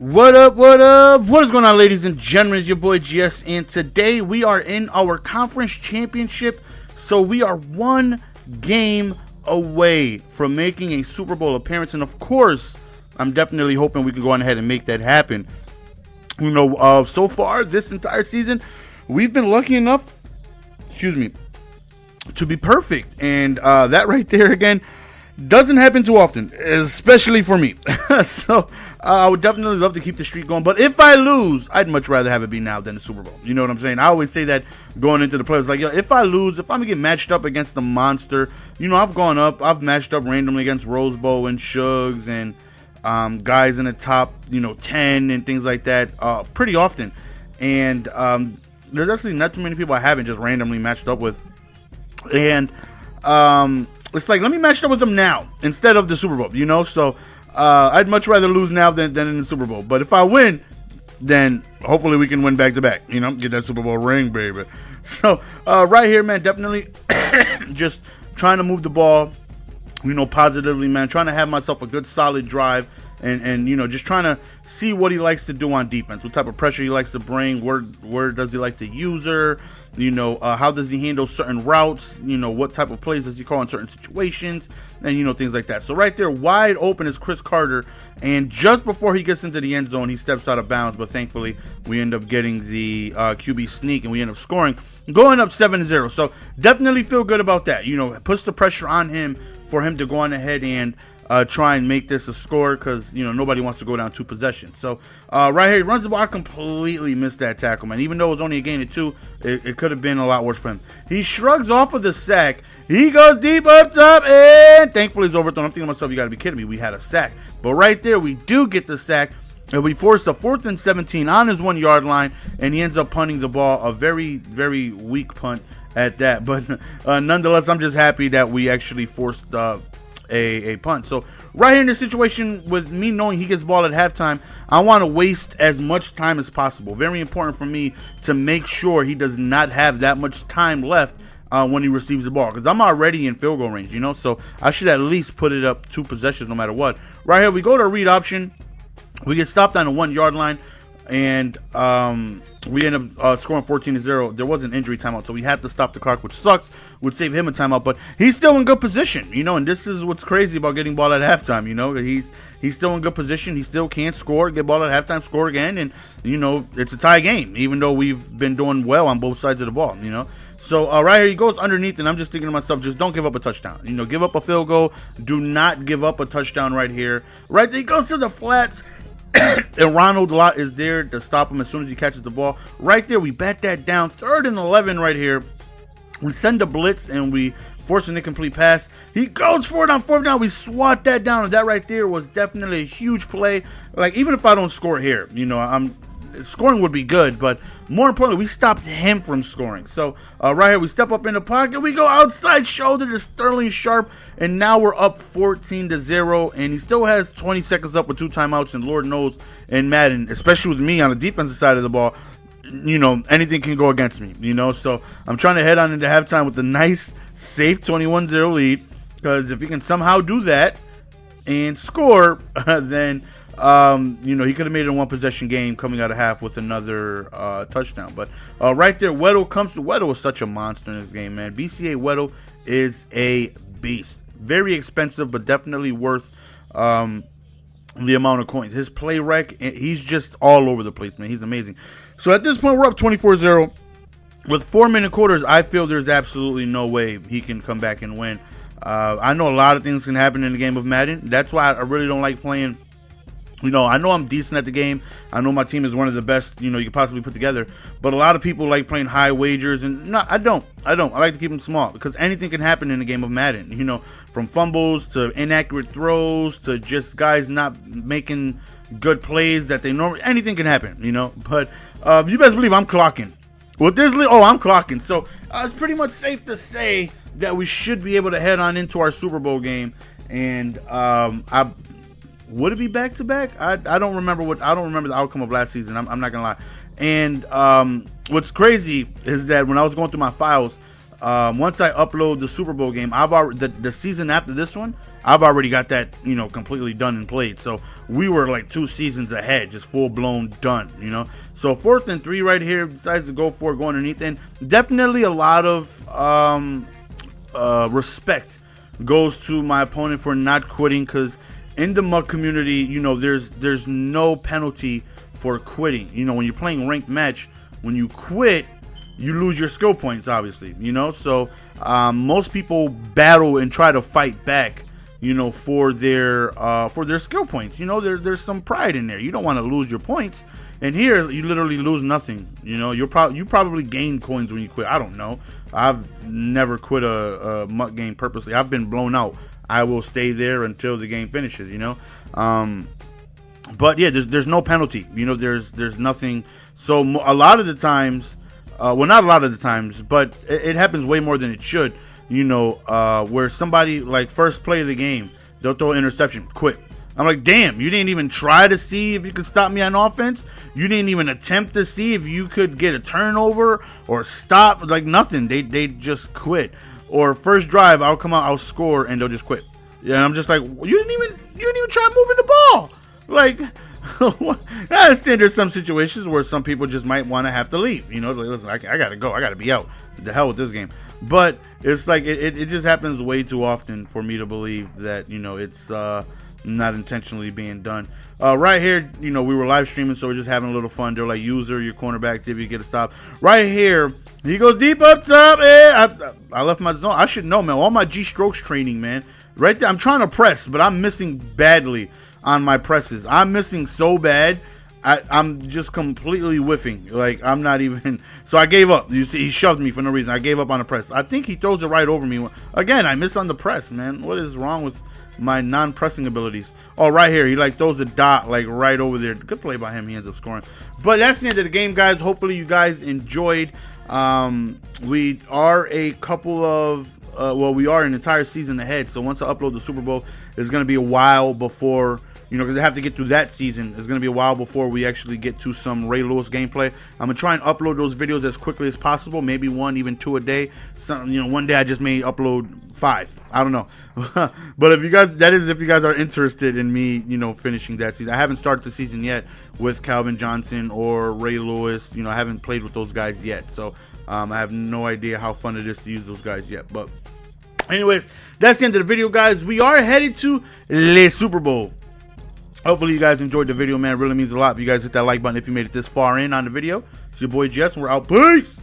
What up, what up? What is going on, ladies and gentlemen? It's your boy GS, and today we are in our conference championship, so we are one game away from making a Super Bowl appearance, and of course, I'm definitely hoping we can go on ahead and make that happen. So far, this entire season, we've been lucky enough, to be perfect, and that right there, again, doesn't happen too often, especially for me. So I would definitely love to keep the streak going. But if I lose, I'd much rather have it be now than the Super Bowl. You know what I'm saying? I always say that going into the playoffs. Like, yo, if I lose, if I'm going to get matched up against the monster, I've matched up randomly against Rose Bowl and Suggs and guys in the top, 10 and things like that pretty often. And there's actually not too many people I haven't just randomly matched up with. And it's like, let me match up with them now instead of the Super Bowl, So I'd much rather lose now than in the Super Bowl. But if I win, then hopefully we can win back-to-back, get that Super Bowl ring, baby. So right here, man, definitely just trying to move the ball, positively, man. Trying to have myself a good, solid drive. And just trying to see what he likes to do on defense, what type of pressure he likes to bring, where does he like to use her, how does he handle certain routes, what type of plays does he call in certain situations, and, things like that. So right there, wide open is Chris Carter, and just before he gets into the end zone, he steps out of bounds, but thankfully, we end up getting the QB sneak, and we end up scoring, going up 7-0. So definitely feel good about that. Puts the pressure on him for him to go on ahead and try and make this a score because, nobody wants to go down 2 possessions. So, right here, he runs the ball. I completely missed that tackle, man. Even though it was only a gain of 2, it could have been a lot worse for him. He shrugs off of the sack. He goes deep up top, and thankfully he's overthrown. I'm thinking to myself, you got to be kidding me. We had a sack. But right there, we do get the sack, and we forced a 4th and 17 on his 1-yard line, and he ends up punting the ball, a very, very weak punt at that. But nonetheless, I'm just happy that we actually forced a punt. So right here in this situation, with me knowing he gets the ball at halftime, I want to waste as much time as possible. Very important for me to make sure he does not have that much time left when he receives the ball, because I'm already in field goal range, so I should at least put it up 2 possessions no matter what. Right here, we go to a read option. We get stopped on the 1-yard line, and we end up scoring 14-0. There was an injury timeout, so we had to stop the clock, which sucks. Would save him a timeout, but he's still in good position, and this is what's crazy about getting ball at halftime, he's still in good position. He still can't score, get ball at halftime, score again, and, it's a tie game, even though we've been doing well on both sides of the ball, So right here, he goes underneath, and I'm just thinking to myself, just don't give up a touchdown. Give up a field goal. Do not give up a touchdown right here. Right there, he goes to the flats. And Ronald Lott is there to stop him as soon as he catches the ball. Right there, we bat that down. 3rd and 11 right here. We send a blitz, and we force an incomplete pass. He goes for it on 4th down. We swat that down, and that right there was definitely a huge play. Like, even if I don't score here, scoring would be good, but more importantly, we stopped him from scoring. So right here, we step up in the pocket, we go outside shoulder to Sterling Sharp, and now we're up 14-0, and he still has 20 seconds up with 2 timeouts, and Lord knows in Madden, especially with me on the defensive side of the ball, anything can go against me, so I'm trying to head on into halftime with a nice, safe 21-0 lead, because if he can somehow do that and score, then he could have made it a 1-possession game coming out of half with another touchdown. But right there, Weddle comes to. Weddle is such a monster in this game, man. BCA Weddle is a beast. Very expensive, but definitely worth the amount of coins. His play rec, he's just all over the place, man. He's amazing. So at this point, we're up 24-0. With 4-minute quarters, I feel there's absolutely no way he can come back and win. I know a lot of things can happen in the game of Madden. That's why I really don't like playing. I know I'm decent at the game. I know my team is one of the best, you could possibly put together. But a lot of people like playing high wagers, and no, I don't. I like to keep them small because anything can happen in the game of Madden. From fumbles to inaccurate throws to just guys not making good plays that they normally. Anything can happen, But you best believe I'm clocking. With this league, I'm clocking. So it's pretty much safe to say that we should be able to head on into our Super Bowl game, and would it be back to back? I don't remember the outcome of last season. I'm not gonna lie. And what's crazy is that when I was going through my files, once I upload the Super Bowl game, I've already the season after this one, I've already got that, you know, completely done and played. So we were like 2 seasons ahead, just full blown done, you know. So 4th and 3 right here, decides to go for it, go underneath, and definitely a lot of respect goes to my opponent for not quitting, because in the MUT community, you know, there's no penalty for quitting. You know, when you're playing ranked match, when you quit, you lose your skill points, obviously, you know. So most people battle and try to fight back, you know, for their skill points. You know, there's some pride in there. You don't want to lose your points. And here, you literally lose nothing. You know, you probably gain coins when you quit. I don't know. I've never quit a MUT game purposely. I've been blown out. I will stay there until the game finishes. You know, but yeah, there's no penalty. You know, there's nothing. So a lot of the times, well, not a lot of the times, but it happens way more than it should. You know, where somebody, like, first play of the game, they'll throw an interception, quit. I'm like, damn, you didn't even try to see if you could stop me on offense. You didn't even attempt to see if you could get a turnover or stop. Like, nothing. They just quit. Or first drive, I'll come out, I'll score, and they'll just quit. Yeah, and I'm just like, you didn't even try moving the ball. Like, I understand there's some situations where some people just might want to have to leave. You know, like, listen, I gotta go. I gotta be out. The hell with this game. But it's like it just happens way too often for me to believe that, you know, it's not intentionally being done. Right here, you know, we were live streaming, so we're just having a little fun. They're like, user your cornerback, see if you get a stop. Right here, he goes deep up top. I left my zone. I should know, man. All my G strokes training, man. Right there, I'm trying to press, but I'm missing badly on my presses. I'm missing so bad. I'm just completely whiffing. Like, I'm not even. So I gave up. You see, he shoved me for no reason. I gave up on the press. I think he throws it right over me. Again, I miss on the press, man. What is wrong with my non-pressing abilities? Oh, right here, he like throws the dot like right over there. Good play by him. He ends up scoring. But that's the end of the game, guys. Hopefully you guys enjoyed. We are a couple of we are an entire season ahead. So once I upload the Super Bowl, it's going to be a while before, you know, because I have to get through that season. It's going to be a while before we actually get to some Ray Lewis gameplay. I'm going to try and upload those videos as quickly as possible. Maybe 1, even 2 a day. Some, you know, one day I just may upload 5. I don't know. But if you guys are interested in me, you know, finishing that season. I haven't started the season yet with Calvin Johnson or Ray Lewis. You know, I haven't played with those guys yet. So I have no idea how fun it is to use those guys yet. But anyways, that's the end of the video, guys. We are headed to Le Super Bowl. Hopefully you guys enjoyed the video, man. It really means a lot if you guys hit that like button if you made it this far in on the video. It's your boy Jess, and we're out. Peace!